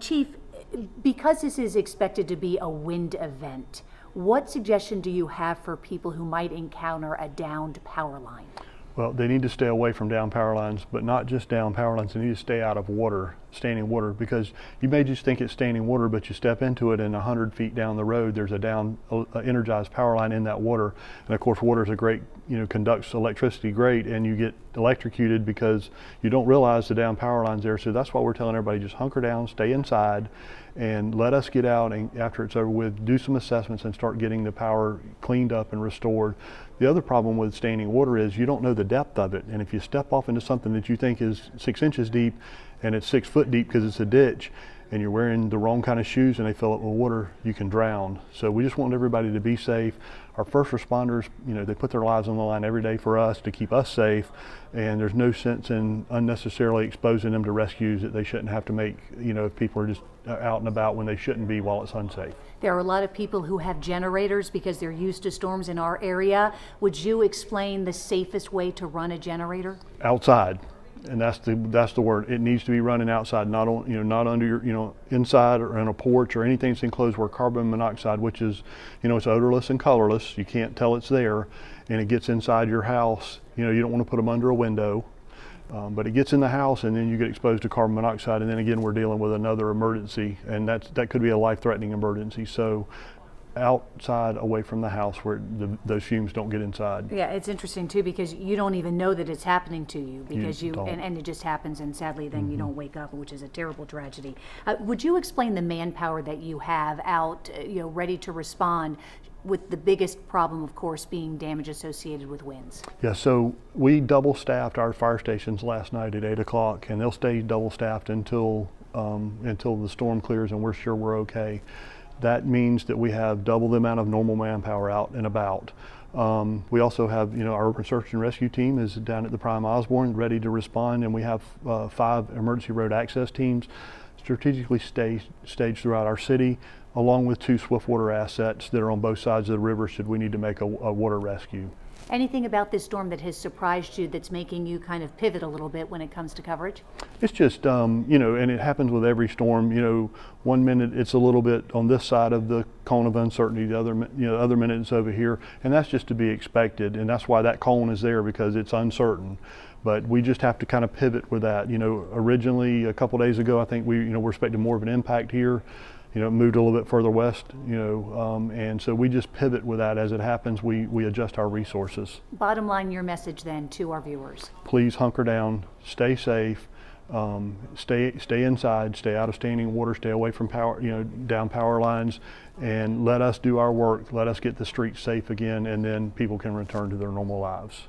Chief, because this is expected to be a wind event, what suggestion do you have for people who might encounter a downed power line? Well, they need to stay away from down power lines, but not just down power lines. They need to stay out of water, standing water, because you may just think it's standing water, but you step into it and 100 feet down the road, there's a down energized power line in that water. And of course, water is a great, conducts electricity great, and you get electrocuted because you don't realize the down power line's there. So that's why we're telling everybody, just hunker down, stay inside, and let us get out, and after it's over with, do some assessments and start getting the power cleaned up and restored. The other problem with standing water is you don't know the depth of it, and if you step off into something that you think is 6 inches deep and it's 6 foot deep because it's a ditch, and you're wearing the wrong kind of shoes and they fill up with water, you can drown. So we just want everybody to be safe. Our first responders, they put their lives on the line every day for us to keep us safe, and there's no sense in unnecessarily exposing them to rescues that they shouldn't have to make, if people are just out and about when they shouldn't be while it's unsafe. There are a lot of people who have generators because they're used to storms in our area. Would you explain the safest way to run a generator? Outside. And that's the word. It needs to be running outside, not on, not under your, inside or in a porch or anything that's enclosed where carbon monoxide, which is, it's odorless and colorless. You can't tell it's there, and it gets inside your house. You don't want to put them under a window, but it gets in the house, and then you get exposed to carbon monoxide, and then again we're dealing with another emergency, and that could be a life-threatening emergency. So outside, away from the house where those fumes don't get inside. Yeah, it's interesting too, because you don't even know that it's happening to you, because and it just happens, and sadly then you don't wake up, which is a terrible tragedy. Would you explain the manpower that you have out, ready to respond, with the biggest problem, of course, being damage associated with winds? Yeah, so we double staffed our fire stations last night at 8 o'clock, and they'll stay double staffed until the storm clears and we're sure we're okay. That means that we have double the amount of normal manpower out and about. We also have, our urban search and rescue team is down at the Prime Osborne ready to respond, and we have 5 emergency road access teams strategically staged throughout our city, along with 2 swiftwater assets that are on both sides of the river should we need to make a water rescue. Anything about this storm that has surprised you that's making you kind of pivot a little bit when it comes to coverage? It's just, and it happens with every storm, one minute it's a little bit on this side of the cone of uncertainty, the other minute it's over here, and that's just to be expected, and that's why that cone is there, because it's uncertain. But we just have to kind of pivot with that. Originally a couple days ago, I think we're expecting more of an impact here. It moved a little bit further west, and so we just pivot with that as it happens. We adjust our resources. Bottom line, your message then to our viewers. Please hunker down, stay safe, stay inside, stay out of standing water, stay away from power, down power lines, and let us do our work. Let us get the streets safe again, and then people can return to their normal lives.